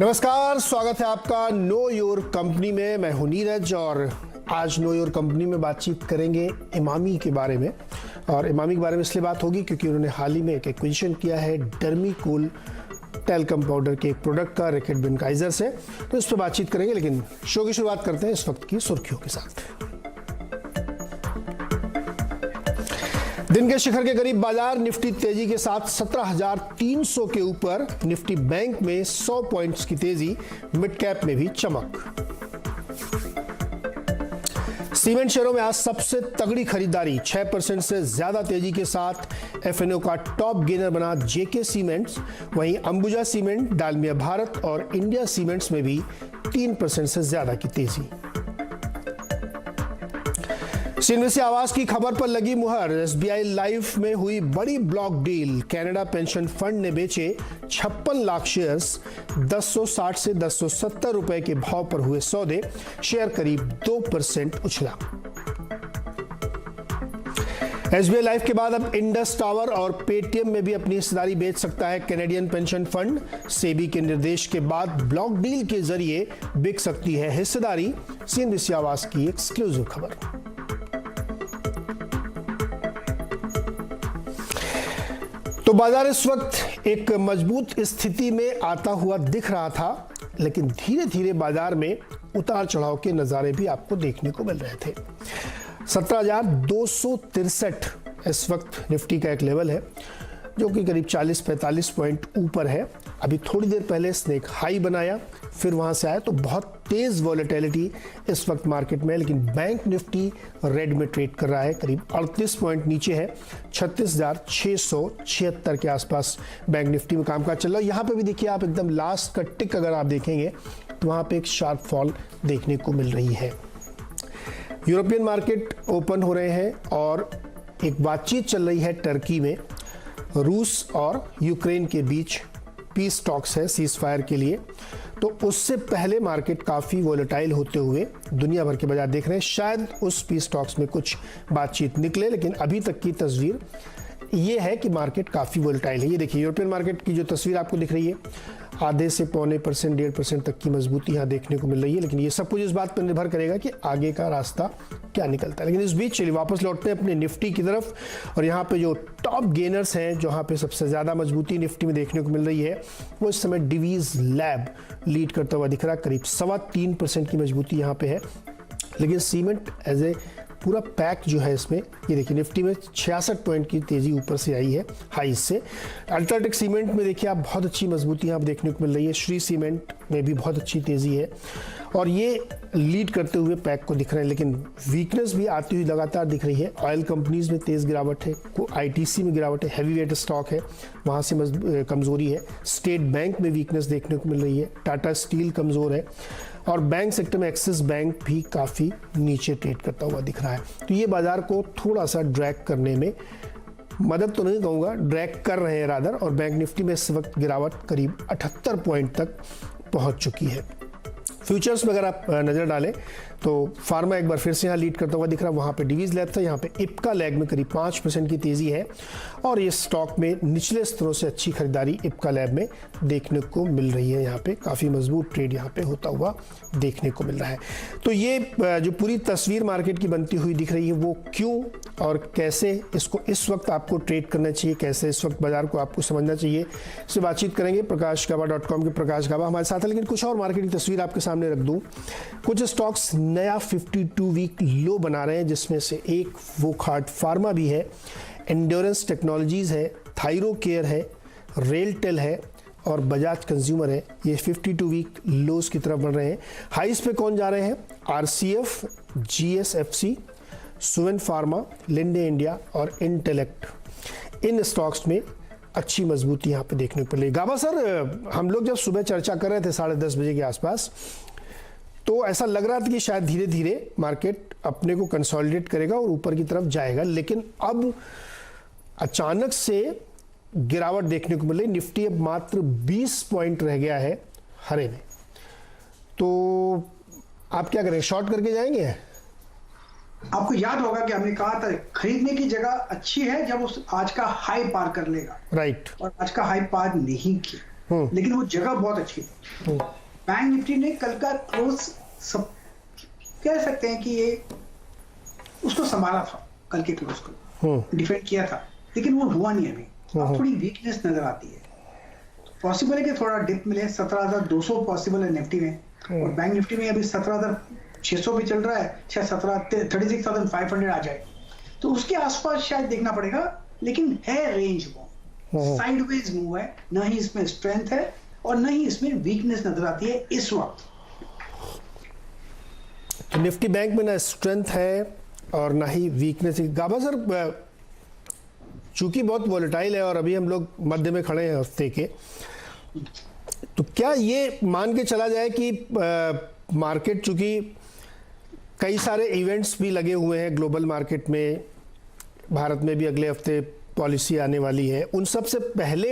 नमस्कार, स्वागत है आपका नो योर कंपनी में। मैं हूं नीरज और आज नो योर कंपनी में बातचीत करेंगे इमामी के बारे में। और इमामी के बारे में इसलिए बात होगी क्योंकि उन्होंने हाल ही में एक एक्विजिशन किया है डर्मीकूल टैल्कम पाउडर के एक प्रोडक्ट का रैकेट बेनकाइजर से, तो इस पर बातचीत करेंगे। लेकिन शो की शुरुआत करते हैं इस वक्त की सुर्खियों के साथ। दिन के शिखर के करीब बाजार, निफ्टी तेजी के साथ 17,300 के ऊपर। निफ्टी बैंक में 100 पॉइंट्स की तेजी, मिड कैप में भी चमक। सीमेंट शेयरों में आज सबसे तगड़ी खरीदारी, 6% से ज्यादा तेजी के साथ एफएनओ का टॉप गेनर बना जेके सीमेंट्स। वहीं अंबुजा सीमेंट, डालमिया भारत और इंडिया सीमेंट्स में भी 3% से ज्यादा की तेजी। सीएनबीसी आवास की खबर पर लगी मुहर, एसबीआई लाइफ में हुई बड़ी block deal. Canada pension fund ने बेचे 56 लाख शेयर्स, 1060 से 1070 रुपए के भाव पर हुए सौदे, शेयर करीब 2% उछला। एसबीआई लाइफ के बाद अब इंडस टावर और पेटीएम में भी अपनी हिस्सेदारी बेच सकता है कैनेडियन पेंशन फंड। सेबी के निर्देश के बाद ब्लॉक डील के जरिए बिक सकती है हिस्सेदारी, सीएनबीसी आवास की एक्सक्लूसिव खबर। तो बाजार इस वक्त एक मजबूत स्थिति में आता हुआ दिख रहा था, लेकिन धीरे धीरे बाजार में उतार चढ़ाव के नजारे भी आपको देखने को मिल रहे थे। 17,263 इस वक्त निफ्टी का एक लेवल है जो कि करीब 40-45 पॉइंट ऊपर है। अभी थोड़ी देर पहले इसने एक हाई बनाया, फिर वहां से आया, तो बहुत तेज वॉलेटिलिटी इस वक्त मार्केट में है। लेकिन बैंक निफ्टी रेड में ट्रेड कर रहा है, करीब 38 पॉइंट नीचे है, 36,676 के आसपास बैंक निफ्टी में कामकाज चल रहा है। यहाँ पे भी देखिए आप, एकदम लास्ट का टिक अगर आप देखेंगे तो वहां पे एक शार्प फॉल देखने को मिल रही है। यूरोपियन मार्केट ओपन हो रहे हैं और एक बातचीत चल रही है टर्की में। रूस और यूक्रेन के बीच पीस टॉक्स है सीज फायर के लिए, तो उससे पहले मार्केट काफ़ी वोलेटाइल होते हुए दुनिया भर के बाजार देख रहे हैं। शायद उस पीस टॉक्स में कुछ बातचीत निकले, लेकिन अभी तक की तस्वीर ये है कि मार्केट काफ़ी वोलेटाइल है। ये देखिए यूरोपियन मार्केट की जो तस्वीर आपको दिख रही है, आधे से पौने %, 1.5% तक की मजबूती यहाँ देखने को मिल रही है। लेकिन ये सब कुछ इस बात पर निर्भर करेगा कि आगे का रास्ता क्या निकलता है। लेकिन इस बीच चलिए वापस लौटते हैं अपने निफ्टी की तरफ। और यहाँ पे जो टॉप गेनर्स हैं, जहाँ पे सबसे ज़्यादा मजबूती निफ्टी में देखने को मिल रही है, वो इस समय डिवीज लैब लीड करता हुआ दिख रहा है। करीब 3.25% की मजबूती यहाँ पे है। लेकिन सीमेंट एज ए पूरा पैक जो है इसमें, ये देखिए निफ्टी में 66 पॉइंट की तेजी ऊपर से आई है हाई से। अल्ट्राटेक सीमेंट में देखिए आप, बहुत अच्छी मजबूती यहाँ देखने को मिल रही है। श्री सीमेंट में भी बहुत अच्छी तेजी है और ये लीड करते हुए पैक को दिख रहे हैं। लेकिन वीकनेस भी आती हुई लगातार दिख रही है। ऑयल कंपनीज में तेज गिरावट है, आईटीसी में गिरावट है, हैवी वेट स्टॉक है, वहाँ से कमजोरी है। स्टेट बैंक में वीकनेस देखने को मिल रही है, टाटा स्टील कमजोर है और बैंक सेक्टर में एक्सिस बैंक भी काफ़ी नीचे ट्रेड करता हुआ दिख रहा है। तो ये बाजार को थोड़ा सा ड्रैग करने में, मदद तो नहीं कहूँगा, ड्रैग कर रहे हैं रादर। और बैंक निफ्टी में इस वक्त गिरावट करीब 78 पॉइंट तक पहुँच चुकी है। फ्यूचर्स में अगर आप नज़र डालें तो फार्मा एक बार फिर से यहाँ लीड करता हुआ दिख रहा है। वहाँ पे डिवीज लैब था, यहाँ पे इप्का लैग में करीब 5% की तेज़ी है और ये स्टॉक में निचले स्तरों से अच्छी खरीदारी इप्का लैब में देखने को मिल रही है। यहाँ पे काफ़ी मजबूत ट्रेड यहाँ पे होता हुआ देखने को मिल रहा है। तो ये जो पूरी तस्वीर मार्केट की बनती हुई दिख रही है, वो क्यों और कैसे इसको इस वक्त आपको ट्रेड करना चाहिए, कैसे इस वक्त बाजार को आपको समझना चाहिए, इससे बातचीत करेंगे। प्रकाशगाबा.com के प्रकाश गाबा हमारे साथ है। लेकिन कुछ और मार्केट की तस्वीर आपके सामने रख दूं। कुछ स्टॉक्स नया 52 वीक लो बना रहे हैं, जिसमें से एक वोकहार्ट फार्मा भी है, एंड्योरेंस टेक्नोलॉजीज है, थायरो केयर है, रेलटेल है और बजाज कंज्यूमर है। ये 52 वीक लोज की तरफ बढ़ रहे हैं। हाइस पे कौन जा रहे हैं? RCF, GSFC, Suven pharma, Linde India और इंटेलेक्ट। इन स्टॉक्स में अच्छी मजबूती यहाँ पे देखने को मिली। गाबा सर, हम लोग जब सुबह चर्चा कर रहे थे 10:30 बजे के आसपास, तो ऐसा लग रहा था कि शायद धीरे धीरे मार्केट अपने को कंसोलिडेट करेगा और ऊपर की तरफ जाएगा। लेकिन अब अचानक से गिरावट देखने को मिल रही। निफ्टी अब मात्र 20 पॉइंट रह गया है हरे में। तो आप क्या करें, शॉर्ट करके जाएंगे? आपको याद होगा कि हमने कहा था खरीदने की जगह अच्छी है जब उस आज का हाई पार कर लेगा, राइट। और आज का हाई पार नहीं किया। लेकिन वो जगह बहुत अच्छी थी। बैंक निफ्टी ने कल का क्लोज सब कह सकते हैं कि ये उसको संभाला था, कल के क्लोज को डिफेंड किया था, लेकिन वो हुआ नहीं अभी। अब थोड़ी वीकनेस नजर आती है, पॉसिबल है कि थोड़ा डिप मिले। 17,200 पॉसिबल है निफ्टी में, और बैंक निफ्टी में अभी 17,600 भी चल रहा है, शायद 36,500 आ जाए, तो उसके आसपास शायद देखना पड़ेगा। लेकिन है रेंज वो साइडवेज मूव है, ना ही इसमें स्ट्रेंथ है और ना ही इसमें वीकनेस नजर आती है इस वक्त। तो निफ्टी बैंक में ना स्ट्रेंथ है और ना ही वीकनेस। गाबा सर, चूंकि बहुत वॉलेटाइल है और अभी हम लोग मध्य में खड़े हैं हफ्ते के, तो क्या ये मान के चला जाए कि मार्केट, चूंकि कई सारे इवेंट्स भी लगे हुए हैं ग्लोबल मार्केट में, भारत में भी अगले हफ्ते पॉलिसी आने वाली है, उन सब से पहले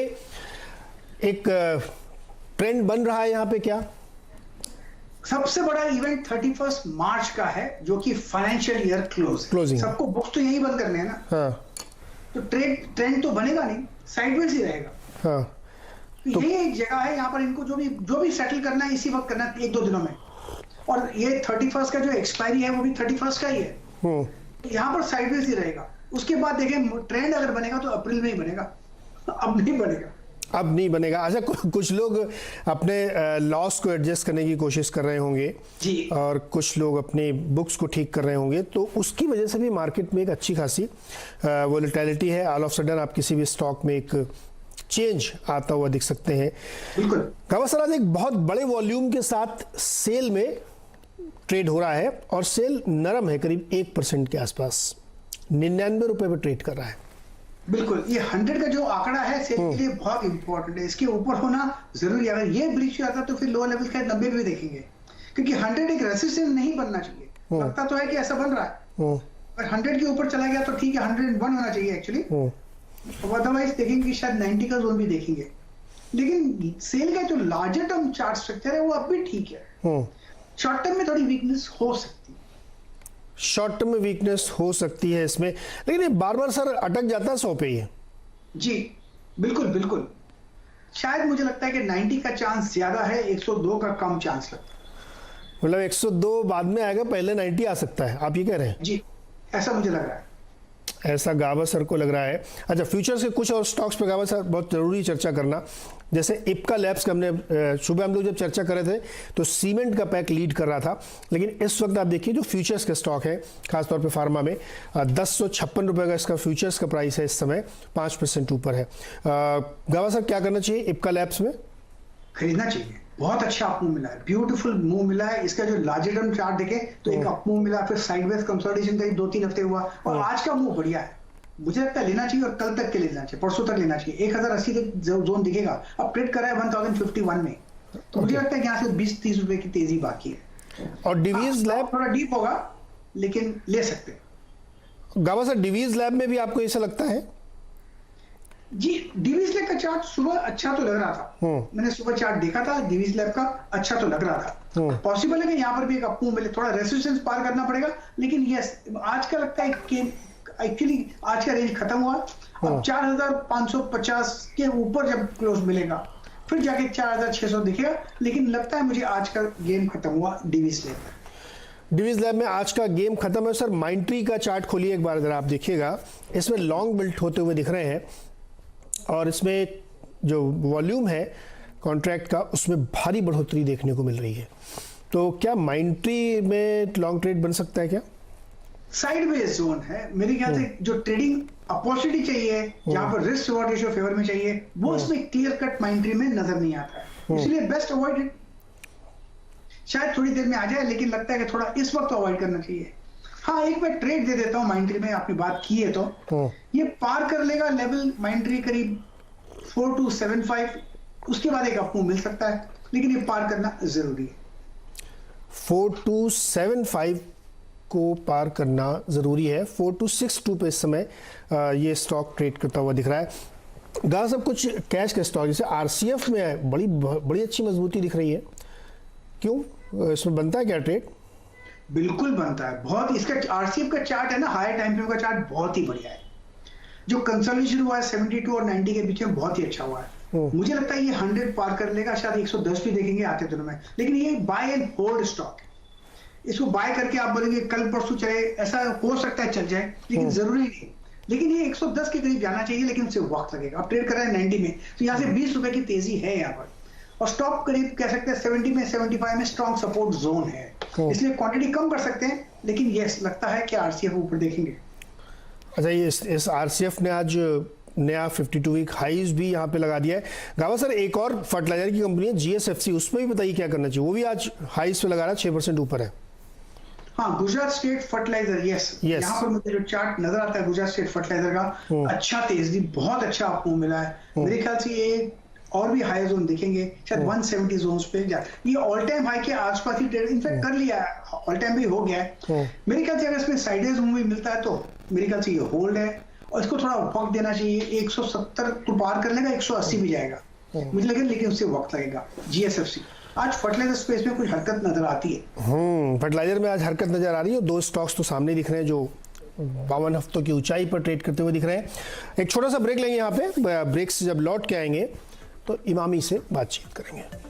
एक ट्रेंड बन रहा है यहाँ पे क्या? सबसे बड़ा इवेंट 31 मार्च का है, जो कि फाइनेंशियल ईयर क्लोजिंग। सबको बुक्स तो यही बंद करने हैं ना। हाँ। तो ट्रेंड तो बनेगा नहीं, साइडवेज ही रहेगा। हाँ। तो ये एक जगह है, यहाँ पर इनको जो भी सेटल करना है इसी वक्त करना है, 1-2 दिनों में। और ये 31 का जो एक्सपायरी है वो भी 31 का ही है। तो यहाँ पर साइडवेज ही रहेगा। उसके बाद देखें, ट्रेंड अगर बनेगा तो अप्रैल में ही बनेगा, अब नहीं बनेगा। अब नहीं बनेगा। अच्छा, कुछ लोग अपने लॉस को एडजस्ट करने की कोशिश कर रहे होंगे जी, और कुछ लोग अपनी बुक्स को ठीक कर रहे होंगे, तो उसकी वजह से भी मार्केट में एक अच्छी खासी वोलेटिलिटी है। ऑल ऑफ सडन आप किसी भी स्टॉक में एक चेंज आता हुआ दिख सकते हैं। बिल्कुल। गाबा सर, आज एक बहुत बड़े वॉल्यूम के साथ सेल में ट्रेड हो रहा है और सेल नरम है, करीब 1% के आसपास, 99 रुपए पे ट्रेड कर रहा है। बिल्कुल, ये 100 का जो आंकड़ा है सेल के लिए बहुत इंपॉर्टेंट है, इसके ऊपर होना जरूरी है। अगर ये ब्रीच आता तो फिर लोअर लेवल का 90 भी देखेंगे, क्योंकि 100 एक रेसिस्टेंस नहीं बनना चाहिए। लगता तो है कि ऐसा बन रहा है, अगर 100 के ऊपर चला गया तो ठीक है, 101 होना चाहिए एक्चुअली। अदरवाइज देखेंगे कि शायद 90 का जोन भी देखेंगे। लेकिन सेल का जो लार्जर टर्म चार्ट स्ट्रक्चर है वो अब भी ठीक है। शॉर्ट टर्म में थोड़ी वीकनेस हो सकती है, शॉर्ट टर्म में वीकनेस हो सकती है इसमें, लेकिन ये बार बार सर अटक जाता है 100 पे ही। जी बिल्कुल बिल्कुल। शायद मुझे लगता है कि 90 का चांस ज्यादा है, 102 का कम चांस लगता है। मतलब 102 बाद में आएगा, पहले 90 आ सकता है, आप ये कह रहे हैं? जी, ऐसा मुझे लग रहा है। ऐसा गाबा सर को लग रहा है। अच्छा, फ्यूचर्स के कुछ और स्टॉक्स पे गाबा सर बहुत जरूरी चर्चा करना, जैसे इप्का लैब्स का हमने सुबह हम लोग जब चर्चा कर रहे थे तो सीमेंट का पैक लीड कर रहा था, लेकिन इस वक्त आप देखिए जो फ्यूचर्स के स्टॉक है, खासतौर पे फार्मा में 1056 रुपये का इसका फ्यूचर्स का प्राइस है, इस समय 5% ऊपर है। गाबा सर, क्या करना चाहिए इप्का लैब्स में? खरीदना चाहिए, बहुत अच्छा अप मूव मिला है, ब्यूटीफुल मूव मिला है। इसका जो लार्जर टर्म चार्ट देखे तो एक अप मूव मिला, फिर साइडवेज कंसोलिडेशन करीब 2-3 हफ्ते हुआ, और आज का मूव बढ़िया है। मुझे लगता है लेना चाहिए, और कल तक के लेना चाहिए, परसों तक लेना चाहिए। 1080 तक जोन दिखेगा, अब ट्रेड करा है 1051 में, तो मुझे लगता है कि यहाँ से 20-30 रुपए की तेजी बाकी है। और डिवीज लैब थोड़ा डीप होगा, लेकिन ले सकते हैं। गाबा सर, डिवीज लैब में भी आपको ऐसा लगता है? जी, डिवीज लैब का चार्ट सुबह अच्छा तो लग रहा था, मैंने सुबह चार्ट देखा था, डिवीज लैब का अच्छा तो लग रहा था। पॉसिबल है कि यहाँ पर भी एक अप मूव मिले, थोड़ा रेसिस्टेंस पार करना पड़ेगा, लेकिन यस, आज का लगता है कि एक्चुअली आज का रेंज खत्म हुआ। अब 4550 के ऊपर जब क्लोज मिलेगा फिर जाके 4600 दिखेगा, लेकिन लगता है मुझे आज का गेम खत्म हुआ डिवीज लैब में। डिवीज लैब में आज का गेम खत्म है। सर, माइंट्री का चार्ट खोलिए एक बार, अगर आप देखिएगा, इसमें लॉन्ग बिल्ट होते हुए दिख रहे हैं, और इसमें जो वॉल्यूम है कॉन्ट्रैक्ट का, उसमें भारी बढ़ोतरी देखने को मिल रही है। तो क्या माइंट्री में लॉन्ग ट्रेड बन सकता है क्या? साइडवेज जोन है मेरे ख्याल से, जो ट्रेडिंग अपॉर्चुनिटी चाहिए, जहां पर रिस्क रिवॉर्ड रेशियो फेवर में चाहिए, वो इसमें क्लियर कट माइंट्री में नजर नहीं आता है, इसलिए बेस्ट अवॉइड। शायद थोड़ी देर में आ जाए, लेकिन लगता है कि थोड़ा इस वक्त अवॉइड करना चाहिए। हाँ, एक मैं ट्रेड दे देता हूँ माइंट्री में, आपने बात की है तो ये पार कर लेगा लेवल माइंट्री करीब 4275, उसके बाद एक आपको मिल सकता है, लेकिन ये पार करना जरूरी है। 4275 को पार करना जरूरी है। 4262 पे इस समय ये स्टॉक ट्रेड करता हुआ दिख रहा है। गाँव सब कुछ कैश के स्टॉक जैसे आरसीएफ में बड़ी अच्छी मजबूती दिख रही है, क्यों? इसमें बनता है क्या ट्रेड? बिल्कुल बनता है, बहुत। इसका आरसीएफ का चार्ट है ना, हायर टाइम फ्रेम का चार्ट बहुत ही बढ़िया है। जो कंसोलिडेशन हुआ है 72 और 90 के बीच में बहुत ही अच्छा हुआ है। मुझे लगता है ये 100 पार कर लेगा, शायद 110 भी देखेंगे आते दिनों में, लेकिन ये बाय एंड होल्ड स्टॉक है। इसको बाय करके आप बोलेंगे कल परसों चले, ऐसा हो सकता है चल जाए, लेकिन जरूरी नहीं। लेकिन ये 110 के करीब जाना चाहिए, लेकिन उससे वक्त लगेगा। आप ट्रेड कर रहे हैं 90 में, तो यहाँ से 20 रुपए की तेजी है यहाँ पर, और स्टॉप करीब कह सकते हैं 70 में 75 में स्ट्रॉन्ग सपोर्ट जोन है, इसलिए क्वांटिटी कम कर सकते हैं, लेकिन यस लगता है कि आरसीएफ ऊपर देखेंगे। अच्छा, ये इस आरसीएफ ने आज नया 52 वीक हाईज भी यहाँ पे लगा दिया है। गावा सर, एक और फर्टिलाइजर की कंपनी है जीएसएफसी, उसमें भी बताइए क्या करना चाहिए, वो भी आज हाईज पे लगा रहा है, 6% ऊपर है। हाँ, गुजरात स्टेट फर्टिलाइजर, यस यहाँ पर मुझे जो चार्ट नजर आता है गुजरात स्टेट फर्टिलाइजर का, अच्छा तेजी, बहुत अच्छा आपको मिला है। मेरे ख्याल से ये और भी हाई जोन देखेंगे, शायद 170 जोन्स पे जा, ये ऑल टाइम हाई के आसपास ही ट्रेड इनफैक्ट कर लिया है, ऑल टाइम भी हो गया है। मेरे ख्याल से अगर इसमें साइडवेज मूव मिलता है तो मेरे ख्याल से ये होल्ड है, और इसको थोड़ा वक्त देना चाहिए। 170 तो पार कर लेगा, 180 भी जाएगा मुझे लगे, लेकिन उससे वक्त लगेगा। जीएसएफसी आज फर्टिलाइजर स्पेस में कुछ हरकत नजर आती है। फर्टिलाइजर में आज हरकत नजर आ रही है। दो स्टॉक्स तो सामने दिख रहे हैं जो 52 हफ्तों की ऊंचाई पर ट्रेड करते हुए दिख रहे हैं। एक छोटा सा ब्रेक लेंगे यहाँ पे, ब्रेक से जब लौट के आएंगे तो इमामी से बातचीत करेंगे।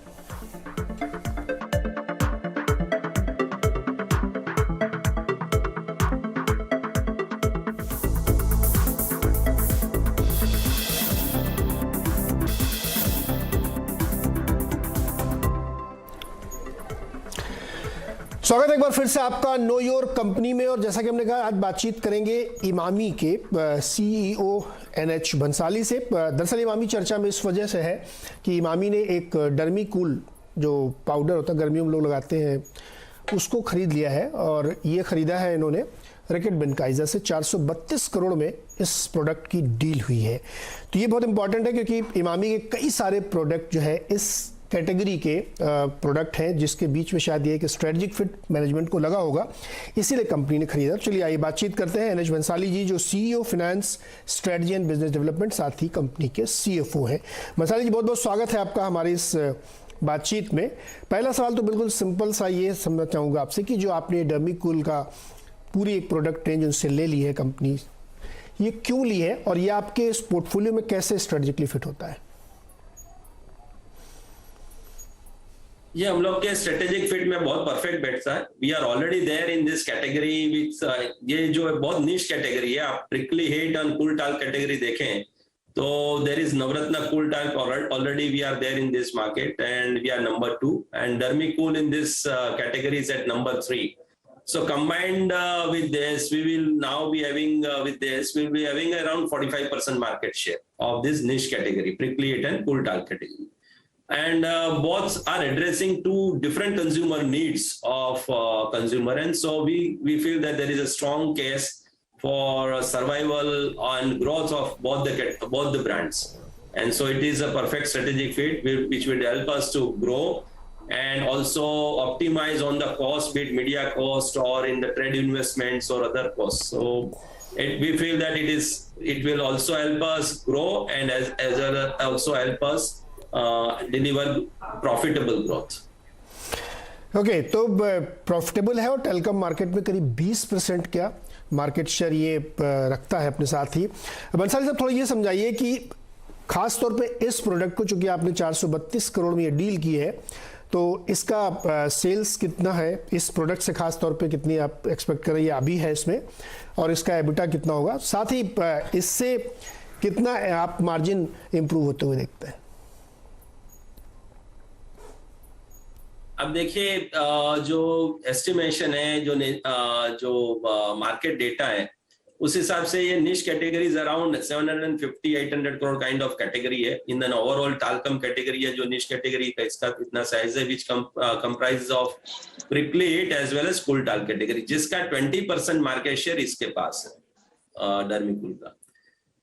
स्वागत है एक बार फिर से आपका नो योर कंपनी में। और जैसा कि हमने कहा, आज बातचीत करेंगे इमामी के सीईओ एनएच भंसाली से। दरअसल इमामी चर्चा में इस वजह से है कि इमामी ने एक डर्मीकूल जो पाउडर होता है गर्मियों में लोग लगाते हैं, उसको खरीद लिया है, और ये खरीदा है इन्होंने रैकेट बेनकाइजर से। 432 करोड़ में इस प्रोडक्ट की डील हुई है। तो ये बहुत इंपॉर्टेंट है क्योंकि इमामी के कई सारे प्रोडक्ट जो है इस कैटेगरी के प्रोडक्ट हैं, जिसके बीच में शायद ये एक स्ट्रेटजिक फिट मैनेजमेंट को लगा होगा, इसीलिए कंपनी ने खरीदा। चलिए आइए बातचीत करते हैं एनएच भंसाली जी, जो CEO finance strategy and business development, साथ ही कंपनी के सीएफओ हैं। भंसाली जी, बहुत बहुत स्वागत है आपका हमारी इस बातचीत में। पहला सवाल तो बिल्कुल सिंपल सा ये समझना चाहूँगा आपसे कि जो आपने डर्मीकूल का पूरी एक प्रोडक्ट रेंज उनसे ले ली है कंपनी, ये क्यों ली है और ये आपके इस पोर्टफोलियो में कैसे स्ट्रेटजिकली फिट होता है? ये हम लोग के स्ट्रेटेजिक फिट में बहुत परफेक्ट बैठता है। We are already there in this category which, ये जो बहुत निश कैटेगरी है। आप प्रिकली हीट और कूल टाल्क कैटेगरी देखें तो there is Navratna cool talc already we are there in this market and we are number 2 and Dermicool in this category is at number 3. So combined with this, we will now be having we'll be having around 45% market share of this niche category, prickly heat and cool talc category. And both are addressing two different consumer needs of consumer, and so we feel that there is a strong case for survival and growth of both the brands, and so it is a perfect strategic fit which will help us to grow and also optimize on the cost, be it media cost or in the trade investments or other costs. So we feel that it will also help us grow and as well also help us deliver profitable growth. Okay, तो profitable है और telecom market में करीब 20% क्या market share ये रखता है अपने साथ ही। बंसाली साहब, थोड़ा ये समझाइए कि खास तौर पे इस प्रोडक्ट को, चूंकि आपने 432 करोड़ में ये डील की है, तो इसका सेल्स कितना है इस प्रोडक्ट से, खास तौर पे कितनी आप एक्सपेक्ट कर रही है अभी है इसमें, और इसका एबिटा कितना होगा, साथ ही इससे कितना आप मार्जिन इंप्रूव होते हुए देखते हैं? अब देखिए, जो एस्टिमेशन है, जो मार्केट डेटा है, उस हिसाब से ये niche categories around 750-800 crore kind of category है in the overall talcum category है। जो निश कैटेगरी का इसका इतना साइज है which comprise of prickly heat as well as cool talc category, जिसका 20% मार्केट शेयर इसके पास है डर्मीकूल का।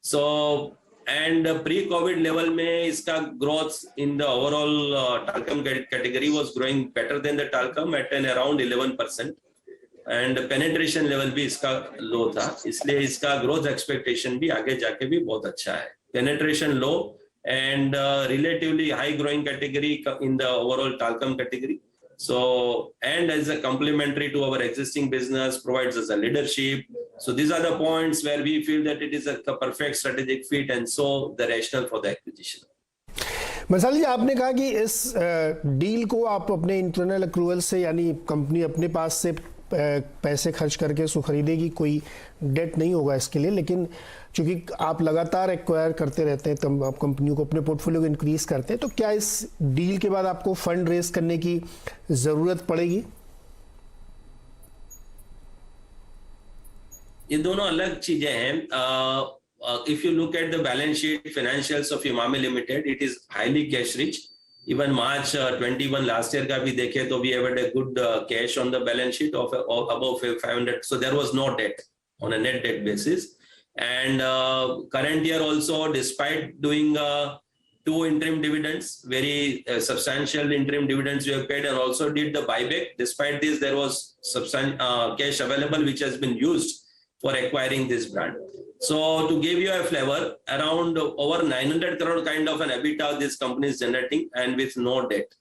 So and pre covid level में इसका growth in the overall talcum category was growing better than the talcum at an around 11%, and penetration level भी इसका लो था, इसलिए इसका ग्रोथ एक्सपेक्टेशन भी आगे जाके भी बहुत अच्छा है। Penetration low and relatively high growing category in the overall talcum category, So, and as a complementary to our existing business, provides us a leadership. So these are the points where we feel that it is a perfect strategic fit, and so the rationale for the acquisition. मसाली जी, आपने कहा कि इस deal को आप अपने internal accrual से, यानी company अपने पास से पैसे खर्च करके इसको खरीदेगी, कोई डेट नहीं होगा इसके लिए, लेकिन चूंकि आप लगातार एक्वायर करते रहते हैं, तब आप कंपनियों को, अपने पोर्टफोलियो को इंक्रीज करते हैं, तो क्या इस डील के बाद आपको फंड रेज करने की जरूरत पड़ेगी? ये दोनों अलग चीजें हैं. If you look at the balance sheet financials of Emami Limited, it is highly cash rich. Even March 21 last year का भी देखे तो we had a good cash on the balance sheet of above 500. So there was no debt on a net debt basis. And current year also, despite doing 2 interim dividends, very substantial interim dividends we have paid, and also did the buyback. Despite this, there was substantial cash available which has been used for acquiring this brand. So to give you a flavor, around over 900 crore kind of an EBITDA this company is generating, and with no debt.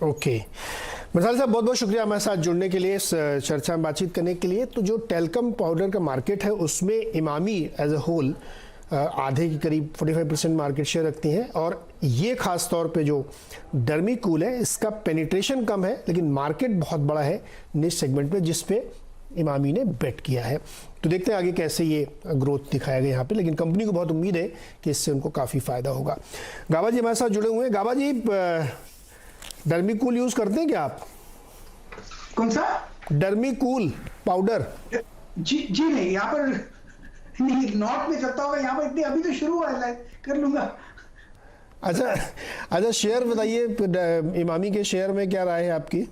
Okay, Masali साहब, बहुत बहुत शुक्रिया हमारे साथ जुड़ने के लिए, इस चर्चा में बातचीत करने के लिए। तो जो टेल्कम पाउडर का मार्केट है उसमें इमामी एज अ होल आधे के करीब 45% मार्केट शेयर रखती हैं, और ये खास तौर पे जो डर्मीकूल है इसका पेनिट्रेशन कम है, लेकिन मार्केट बहुत बड़ा है निश सेगमेंट में, जिसपे इमामी ने बेट किया है। तो देखते हैं आगे कैसे ये ग्रोथ दिखाया गया यहाँ पे, लेकिन कंपनी को बहुत उम्मीद है कि इससे उनको काफ़ी फायदा होगा। गाबा जी हमारे साथ जुड़े हुए हैं। गाबा जी, डर्मीकूल यूज करते हैं क्या आप? कौन सा? डर्मीकूल पाउडर? जी नहीं, यहाँ पर नहीं, नॉर्थ में चलता होगा, यहाँ पर इतनी अभी तो शुरू हुआ है, कर लूंगा। अच्छा, शेयर बताइए, इमामी के शेयर में क्या राय है आपकी?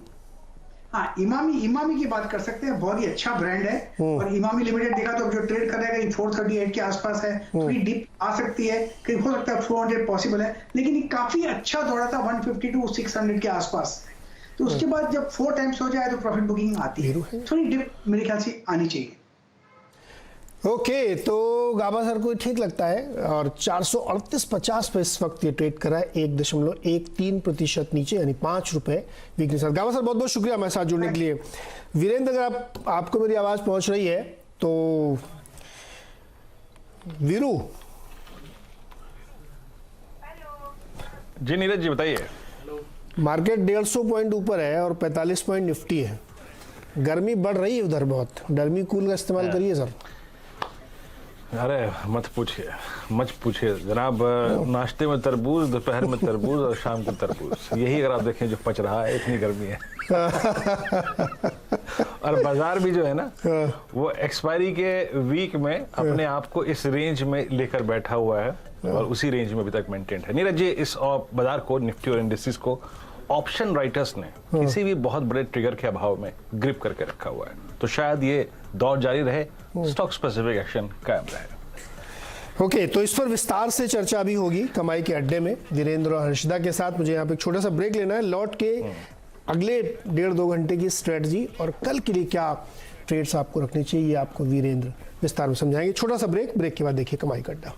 हाँ, इमामी की बात कर सकते हैं, बहुत ही अच्छा ब्रांड है, और इमामी लिमिटेड देखा तो जो ट्रेड कर रहा है 438 के आसपास है, थोड़ी डिप आ सकती है, कहीं हो सकता है 400 पॉसिबल है, लेकिन ये काफी अच्छा दौड़ा था 150 to 600 के आसपास। तो उसके बाद जब 4 टाइम्स हो जाए तो प्रॉफिट बुकिंग आती है, थोड़ी डिप मेरे ख्याल से आनी चाहिए। ओके, तो गाबा सर को ठीक लगता है, और 438.50 पे इस वक्त ये ट्रेड कर रहा है, 1.13% नीचे, यानी 5 रुपए वीकनेस। गाबा सर, बहुत बहुत शुक्रिया हमारे साथ जुड़ने के लिए। वीरेंद्र, अगर आपको मेरी आवाज पहुंच रही है तो वीरू। जी नीरज जी बताइए। मार्केट 150 पॉइंट ऊपर है और 45 पॉइंट निफ्टी है। गर्मी बढ़ रही है उधर बहुत, डर्मीकूल का इस्तेमाल करिए सर। अरे मत पूछिए जनाब, नाश्ते में तरबूज, दोपहर में तरबूज और शाम को तरबूज, यही अगर आप देखें जो पच रहा है, इतनी गर्मी है। और बाजार भी जो है ना, वो एक्सपायरी के वीक में अपने आप को इस रेंज में लेकर बैठा हुआ है, और उसी रेंज में अभी तक मेंटेन है। नीरज जी, इस बाजार को, निफ्टी और इंडिसेस को, ऑप्शन राइटर्स ने किसी भी बहुत बड़े ट्रिगर के अभाव में ग्रिप करके रखा हुआ है, तो शायद ये दौर जारी रहे, स्टॉक स्पेसिफिक एक्शन कायम रहे। ओके, तो इस पर विस्तार से चर्चा भी होगी कमाई के अड्डे में वीरेंद्र और हर्षिता के साथ। मुझे यहाँ पे एक छोटा सा ब्रेक लेना है, लौट के अगले 1.5-2 घंटे की स्ट्रेटजी और कल के लिए क्या ट्रेड्स आपको रखनी चाहिए, ये आपको वीरेंद्र विस्तार में समझाएंगे। छोटा सा ब्रेक के बाद देखिए कमाई का अड्डा।